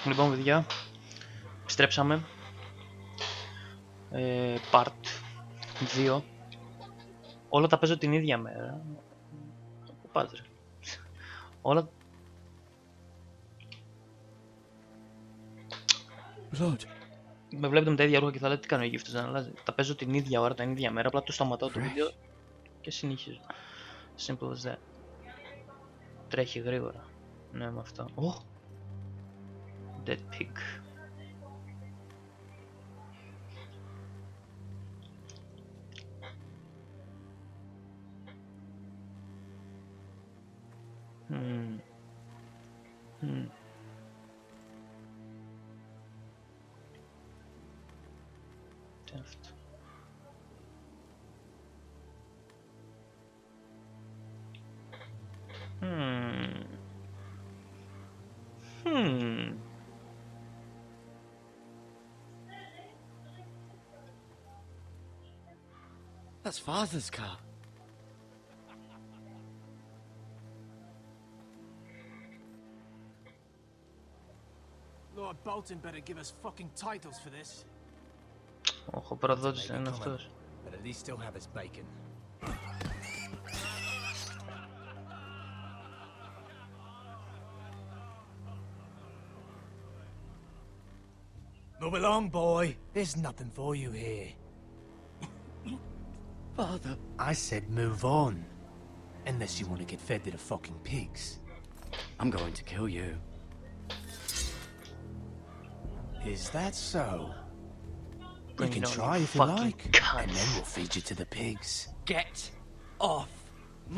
Λοιπόν, παιδιά, επιστρέψαμε. Part 2. Όλα τα παίζω την ίδια μέρα. Πού πας, ρε? Όλα... Lord. Με βλέπετε με τα ίδια ρούχα και θα λέτε τι κάνει ο γύφτος, δεν αλλάζει. Τα παίζω την ίδια ώρα, την ίδια μέρα, απλά το σταματάω το βίντεο και συνεχίζω. Simple as that. Τρέχει γρήγορα. Ναι, με αυτό. Oh! Dead pig. Τι είναι αυτό? That's Father's car. Lord Bolton better give us fucking titles for this. Ο προδότης είναι αυτός. But at least still have his bacon. Move along, boy. There's nothing for you here. Father. I said move on. Unless you want to get fed to the fucking pigs. I'm going to kill you. Is that so? You Bring can it on, try you if you fucking like. cunt. And then we'll feed you to the pigs. Get off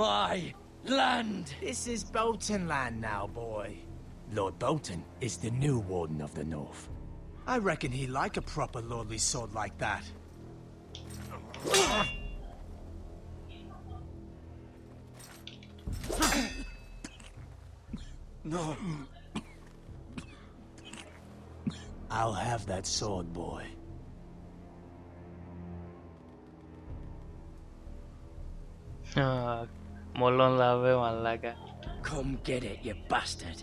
my land. This is Bolton land now, boy. Lord Bolton is the new Warden of the North. I reckon he like a proper lordly sword like that. No. I'll have that sword, boy. Μολόν λαβέ, μαλάκα. Come get it, you bastard.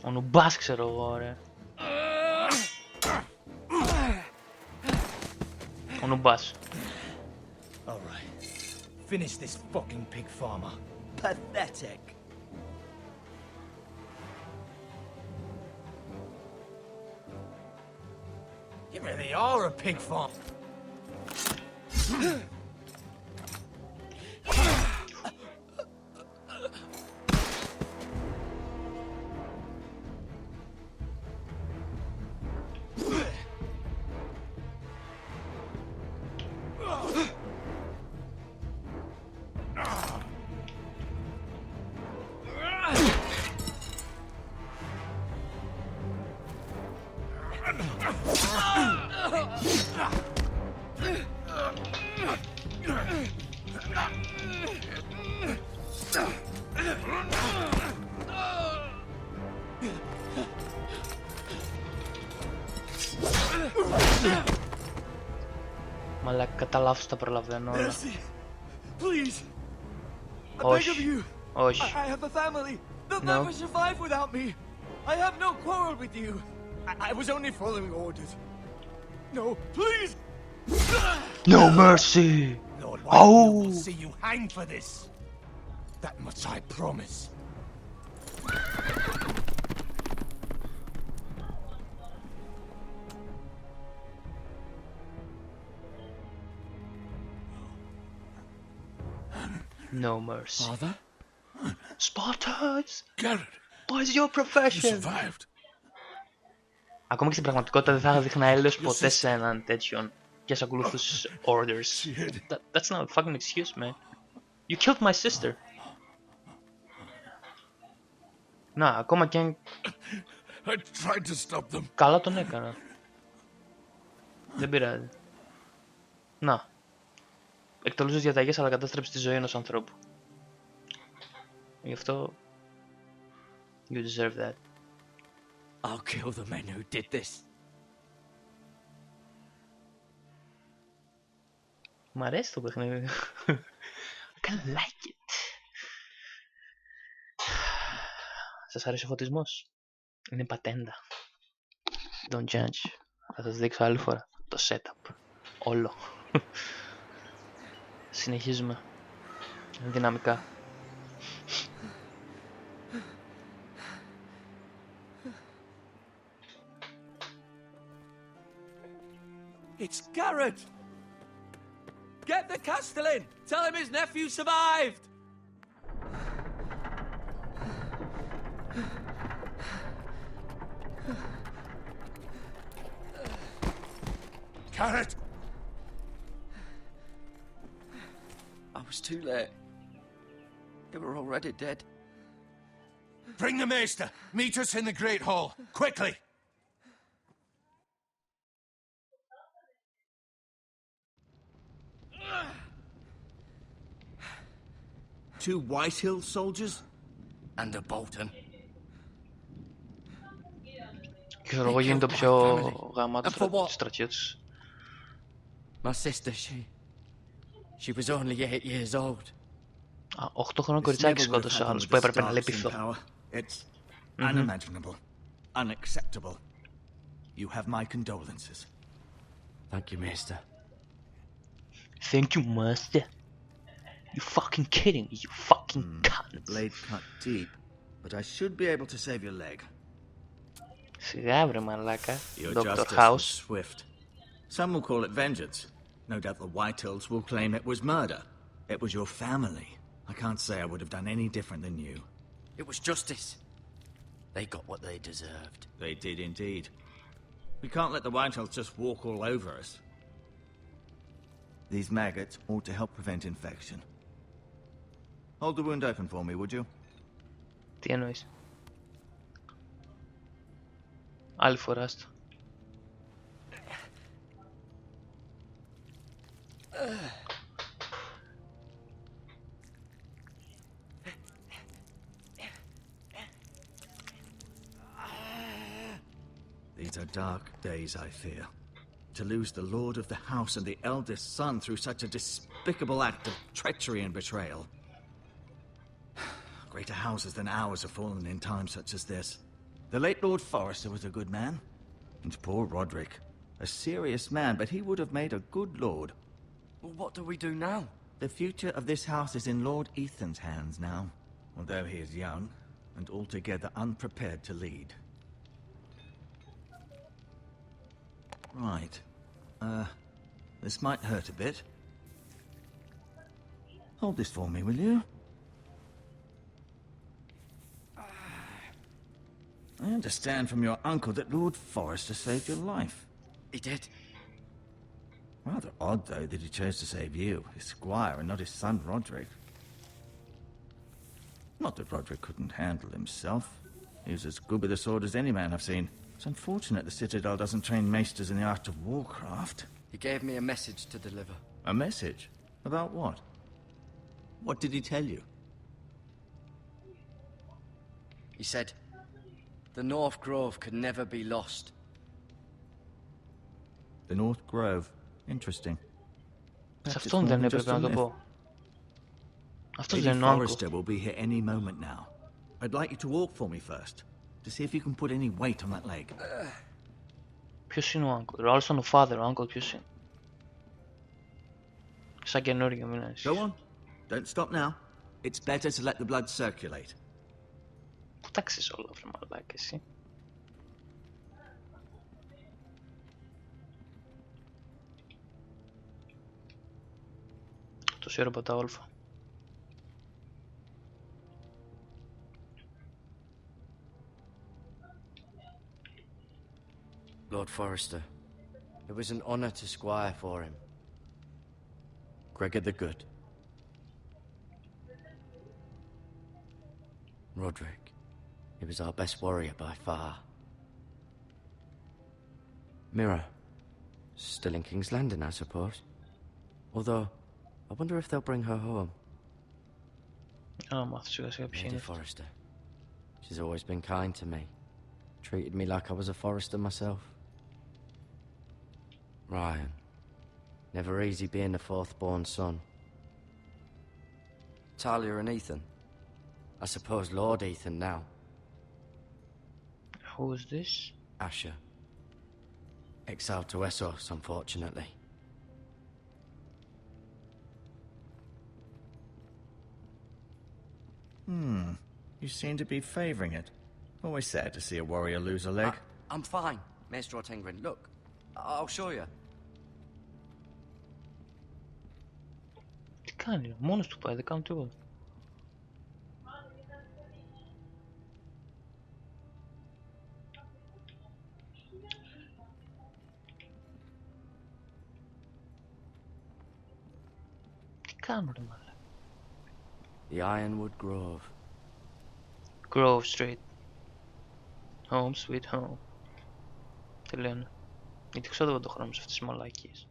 Ο νουμπάς ξέρω εγώ, ρε. Ο νουμπάς. Alright. Finish this fucking pig farmer. Pathetic. You really are a pig farm. Μαλάκα, κατά λάθος τα προλαβαίνω όλα. Mercy. Please. I beg of Όχι. you. Όχι. I have a family. They'll No. never survive without me. I have no quarrel with you. I was only following orders. No, please. No mercy! Lord Oh. Whitefield will see you hang for this. That much I promise. No mercy. Father? Spartans! Garrett, What is your you profession? survived. Ακόμα και στην πραγματικότητα δεν θα δείχνα έλεος ποτέ σε έναν τέτοιον και σε ακολουθούς orders. That's not a fucking excuse, man. You killed my sister. Να, ακόμα και αν I tried to stop them. καλά τον έκανα. Δεν πειράζει. Να. Εκτελούσες διαταγές αλλά κατάστρεψες τη ζωή ενός ανθρώπου. Γι' αυτό... You deserve that. I'll kill the men who did this. Μ' αρέσει το παιχνίδι. I I like it. Σας αρέσει ο φωτισμός? Είναι πατέντα. Don't judge. Θα σας δείξω άλλη φορά το setup. Όλο. Συνεχίζουμε. Δυναμικά. It's Garrett! Get the Castellan! Tell him his nephew survived! Garrett! I was too late. They were already dead. Bring the maester! Meet us in the Great Hall! Quickly! Two Whitehill soldiers? And a Bolton. Ξέρω εγώ γίνεται πιο γαμάτος στρατιώτης. My sister, she was only 8 years old. 8 χρονών κοριτσάκι σκότωσε ο άλλος που έπρεπε να λέει πειθό. It's unimaginable. Unacceptable. You have my condolences. Thank you, Maester. Thank you, master. You fucking kidding me, you fucking cunt. The blade cut deep, but I should be able to save your leg. Σιγά βρε μαλάκα, Your Dr. justice House. was swift. Some will call it vengeance. No doubt the Whitehills will claim it was murder. It was your family. I can't say I would have done any different than you. It was justice. They got what they deserved. They did indeed. We can't let the Whitehills just walk all over us. These maggots ought to help prevent infection. Hold the wound open for me, would you? Τι εννοείς? Άλλη φορά στο. These are dark days, I fear. To lose the lord of the house and the eldest son through such a despicable act of treachery and betrayal. Greater houses than ours have fallen in times such as this. The late Lord Forrester was a good man. And poor Roderick. A serious man, but he would have made a good lord. Well, what do we do now? The future of this house is in Lord Ethan's hands now. Although he is young, and altogether unprepared to lead. Right. This might hurt a bit. Hold this for me, will you? I understand from your uncle that Lord Forrester saved your life. He did. Rather odd, though, that he chose to save you, his squire, and not his son Roderick. Not that Roderick couldn't handle himself. He was as good with a sword as any man I've seen. It's unfortunate the Citadel doesn't train maesters in the art of warcraft. He gave me a message to deliver. A message? About what? What did he tell you? He said, the North Grove could never be lost. The North Grove. Interesting. Σε αυτόν δεν έπρεπε να το πω. Αυτός δεν είναι ο Uncle. Forrester will be here any moment now. I'd like you to walk for me first, to see if you can put any weight on that leg. Ποιος είναι ο Uncle? Ρόλστον ο father, ο Uncle ποιος είναι? Σαν καινούργιο μην είναι. Go on. Don't stop now. It's better to let the blood circulate. Πού τα ξέρεις όλα βρε μαλάκα εσύ? Τόση ώρα πατάω όλφα. Lord Forrester, it was an honor to squire for him. Gregor the Good. Roderick, he was our best warrior by far. Mira, still in King's Landing, I suppose. Although, I wonder if they'll bring her home. Α, μάθω σιγά σιγά ποιοι Lady είναι. Forrester. She's always been kind to me. Treated me like I was a Forrester myself. Ryan. Never easy being the fourth-born son. Talia and Ethan. I suppose Lord Ethan now. Who's this? Asher. Exiled to Essos, unfortunately. You seem to be favoring it. Always sad to see a warrior lose a leg. I'm fine, Maester Ortengrin. Look, I'll show you. Τι κάνει, μόνος του πάει, δεν κάνω τίποτα. Τι κάνω ρε μάλλον. The Ironwood Grove. Grove Street. Home sweet home. Τι λένε. Γιατί ξέρω δεν το χρόνο σε αυτές τις μαλακίες.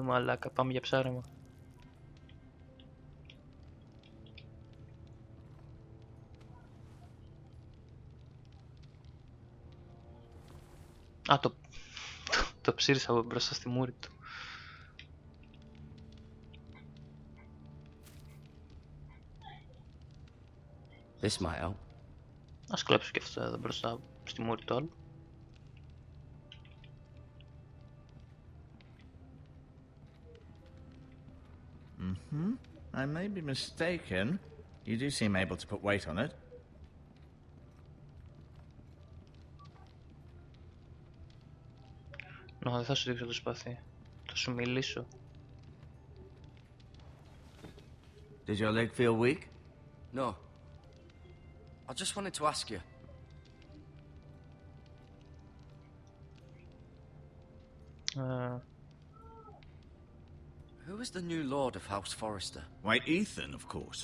Μαλάκα, πάμε για ψάρεμα. Α, το ψήρισα από μπροστά στη μούρη του. This might help. Ας κλέψω και αυτό εδώ μπροστά στη μούρη του άλλου. I may be mistaken. You do seem able to put weight on it. Δεν θα σου δείξω το σπαθί. Θα σου μιλήσω. Did your leg feel weak? No. I just wanted to ask you. Who is the new Lord of House Forrester? Why, Ethan, of course.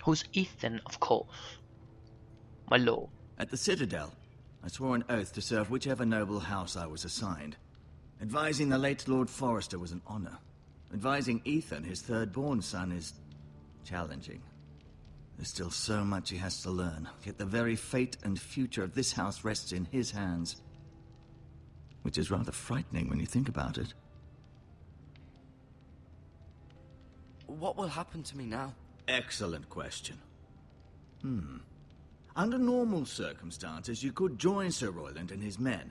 Who's Ethan, of course? My lord. At the Citadel, I swore an oath to serve whichever noble house I was assigned. Advising the late Lord Forrester was an honor. Advising Ethan, his third-born son, is challenging. There's still so much he has to learn, yet the very fate and future of this house rests in his hands. Which is rather frightening when you think about it. What will happen to me now? Excellent question. Under normal circumstances, you could join Sir Royland and his men.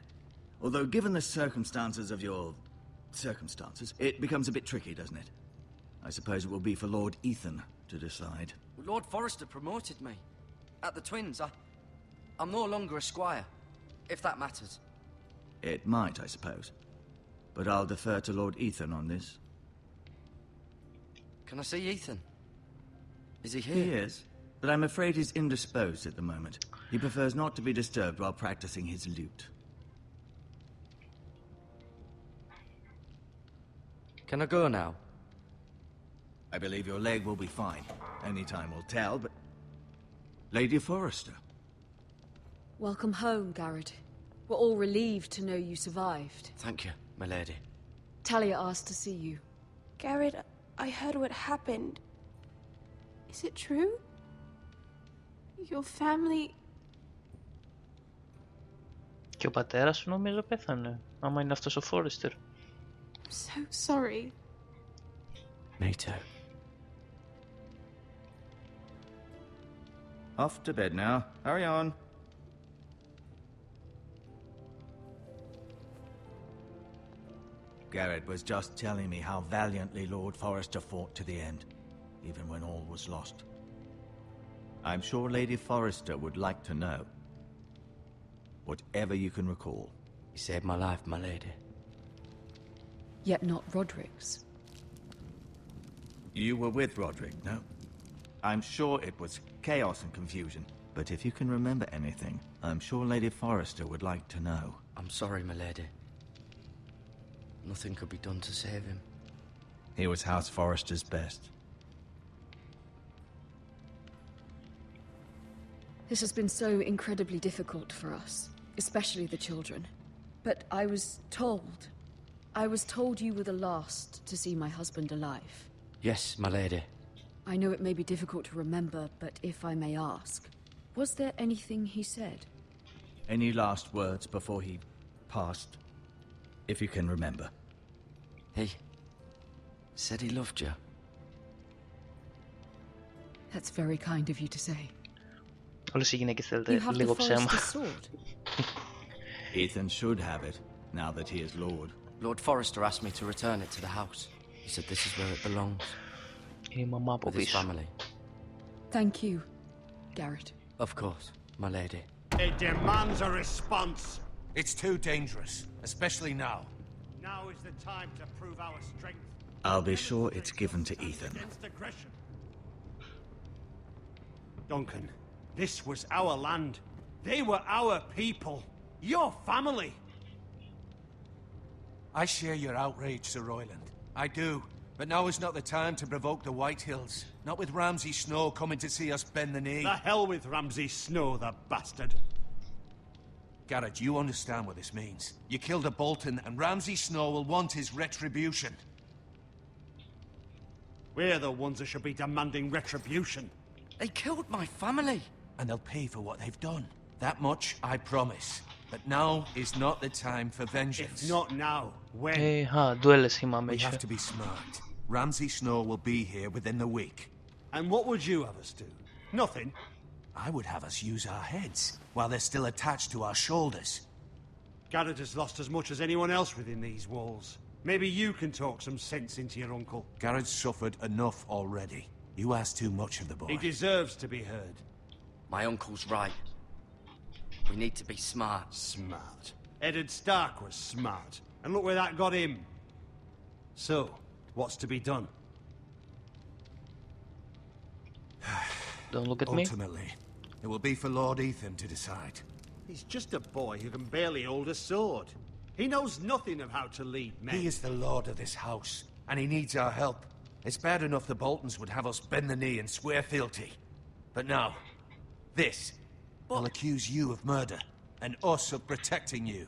Although given the circumstances of your... circumstances, it becomes a bit tricky, doesn't it? I suppose it will be for Lord Ethan to decide. Lord Forrester promoted me. At the Twins, I'm no longer a squire, if that matters. It might, I suppose. But I'll defer to Lord Ethan on this. Can I see Ethan? Is he here? He is, but I'm afraid he's indisposed at the moment. He prefers not to be disturbed while practicing his lute. Can I go now? I believe your leg will be fine. Only time will tell, but... Lady Forrester. Welcome home, Garrett. We're all relieved to know you survived. Thank you, my lady. Talia asked to see you. Garrett, I heard what happened. Is it true? Your family... Και ο πατέρας σου νομίζω πέθανε, άμα είναι αυτός ο Forrester. I'm so sorry. Me too. Off to bed now. Hurry on. Garrett was just telling me how valiantly Lord Forrester fought to the end, even when all was lost. I'm sure Lady Forrester would like to know. Whatever you can recall. He saved my life, my lady. Yet not Roderick's. You were with Roderick, no? I'm sure it was chaos and confusion, but if you can remember anything, I'm sure Lady Forrester would like to know. I'm sorry, my lady. Nothing could be done to save him. He was House Forrester's best. This has been so incredibly difficult for us, especially the children. But I was told you were the last to see my husband alive. Yes, my lady. I know it may be difficult to remember, but if I may ask, was there anything he said? Any last words before he passed? If you can remember. He said he loved you. That's very kind of you to say. Όλες οι γυναίκες You θέλετε have the λίγο ψέμα. Forrester's sword. Ethan should have it, now that he is Lord. Lord Forrester asked me to return it to the house. He said this is where it belongs, Είναι η μαμά από with his πίσω. family. Thank you, Garrett. Of course, my lady. It demands a response. It's too dangerous, especially now. Now is the time to prove our strength. I'll be sure it's given to Ethan. Against aggression. Duncan, this was our land. They were our people. Your family. I share your outrage, Sir Royland. I do. But now is not the time to provoke the Whitehills. Not with Ramsay Snow coming to see us bend the knee. The hell with Ramsay Snow, the bastard. Garrett, you understand what this means. You killed a Bolton, and Ramsay Snow will want his retribution. We're the ones that should be demanding retribution. They killed my family. And they'll pay for what they've done. That much I promise. But now is not the time for vengeance. If not now, when? Ντουέλες θυμάμαι. We είχε. have to be smart. Ramsay Snow will be here within the week. And what would you have us do? Nothing. I would have us use our heads, while they're still attached to our shoulders. Garrett has lost as much as anyone else within these walls. Maybe you can talk some sense into your uncle. Garrett's suffered enough already. You ask too much of the boy. He deserves to be heard. My uncle's right. We need to be smart. Smart. Eddard Stark was smart. And look where that got him. So, what's to be done? Don't look at me. Ultimately, it will be for Lord Ethan to decide. He's just a boy who can barely hold a sword. He knows nothing of how to lead men. He is the lord of this house, and he needs our help. It's bad enough the Boltons would have us bend the knee and swear fealty. But now, this will accuse you of murder, and us of protecting you.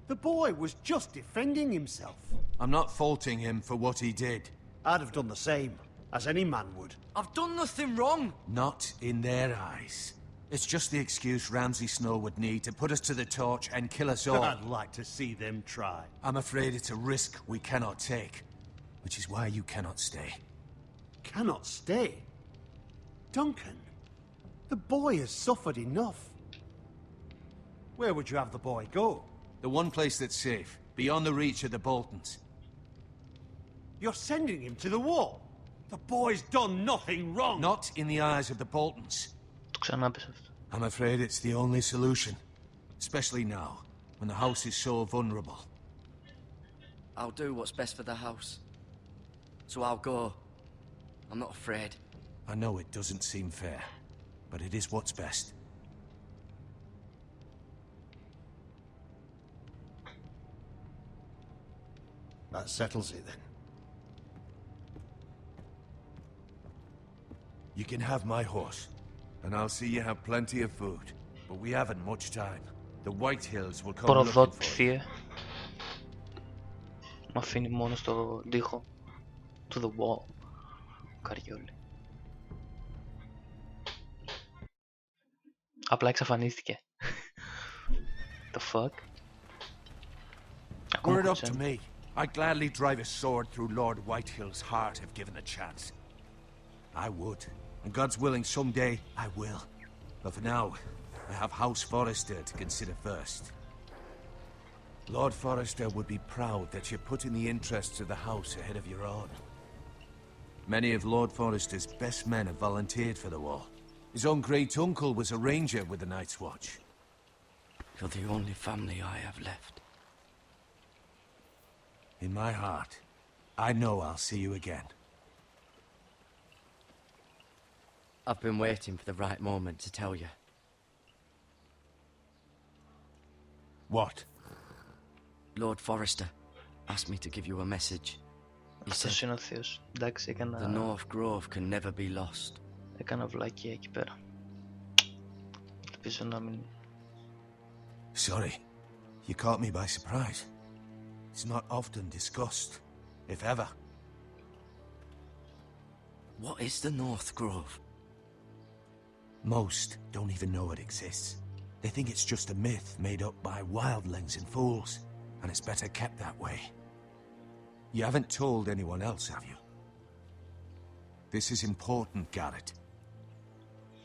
The boy was just defending himself. I'm not faulting him for what he did. I'd have done the same, as any man would. I've done nothing wrong. Not in their eyes. It's just the excuse Ramsay Snow would need to put us to the torch and kill us all. I'd like to see them try. I'm afraid it's a risk we cannot take, which is why you cannot stay. Cannot stay? Duncan, the boy has suffered enough. Where would you have the boy go? The one place that's safe, beyond the reach of the Boltons. You're sending him to the wall. The boy's done nothing wrong. Not in the eyes of the Boltons. Το ξανάπες αυτό. I'm afraid it's the only solution. Especially now, when the house is so vulnerable. I'll do what's best for the house. So I'll go. I'm not afraid. I know it doesn't seem fair, but it is what's best. That settles it then. You can have my horse, and I'll see you have plenty of food. But we haven't much time. The Whitehills will come looking for you. Προδότηθη. Μ' αφήνει μόνο στο τοίχο. To the wall. Καριόλι. Απλά εξαφανίστηκε. The fuck. Were it up to me, I'd gladly drive a sword through Lord Whitehill's heart if given a chance. I would. And God's willing, someday I will. But for now, I have House Forrester to consider first. Lord Forrester would be proud that you're putting the interests of the house ahead of your own. Many of Lord Forrester's best men have volunteered for the war. His own great-uncle was a ranger with the Night's Watch. You're the only family I have left. In my heart, I know I'll see you again. I've been waiting for the right moment to tell you. What? Lord Forrester asked me to give you a message. He Αυτός said, είναι ο θείος. Εντάξει, the North Grove can never be lost. έκανα βλακία εκεί πέρα. Ελπίζω να μην... Sorry, you caught me by surprise. It's not often discussed, if ever. What is the North Grove? Most don't even know it exists. They think it's just a myth made up by wildlings and fools, and it's better kept that way. You haven't told anyone else, have you? This is important, Garrett.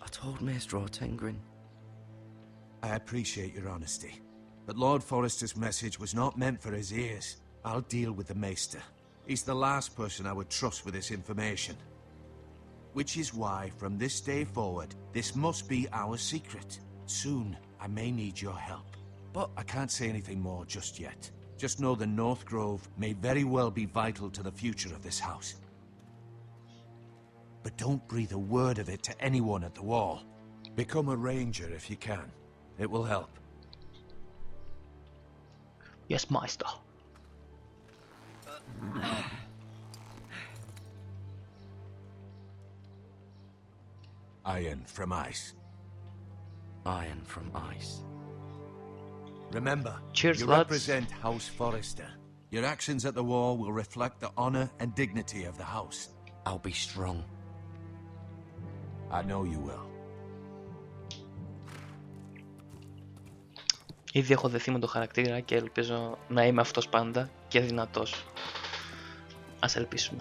I told Maester Ortengrin. I appreciate your honesty, but Lord Forrester's message was not meant for his ears. I'll deal with the Maester. He's the last person I would trust with this information. Which is why, from this day forward, this must be our secret. Soon, I may need your help. But I can't say anything more just yet. Just know the North Grove may very well be vital to the future of this house. But don't breathe a word of it to anyone at the wall. Become a ranger if you can. It will help. Yes, Master. Iron from ice. Iron from ice. Remember, Cheers, you lads. represent House Forrester. Your actions at the wall will reflect the honor and dignity of the house. I'll be strong. I know you will. Ήδη έχω δεθεί με το χαρακτήρα και ελπίζω να είμαι αυτός πάντα και δυνατός. Ας ελπίσουμε.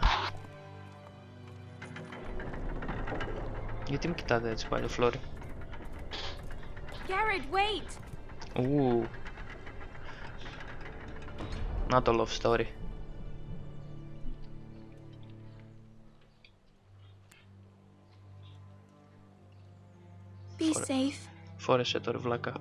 Γιατί με κοιτάτε έτσι πάλι, Φλόρι? Garrett, wait! Ου. Να το love story. Be safe. Φόρεσε το ρε βλάκα.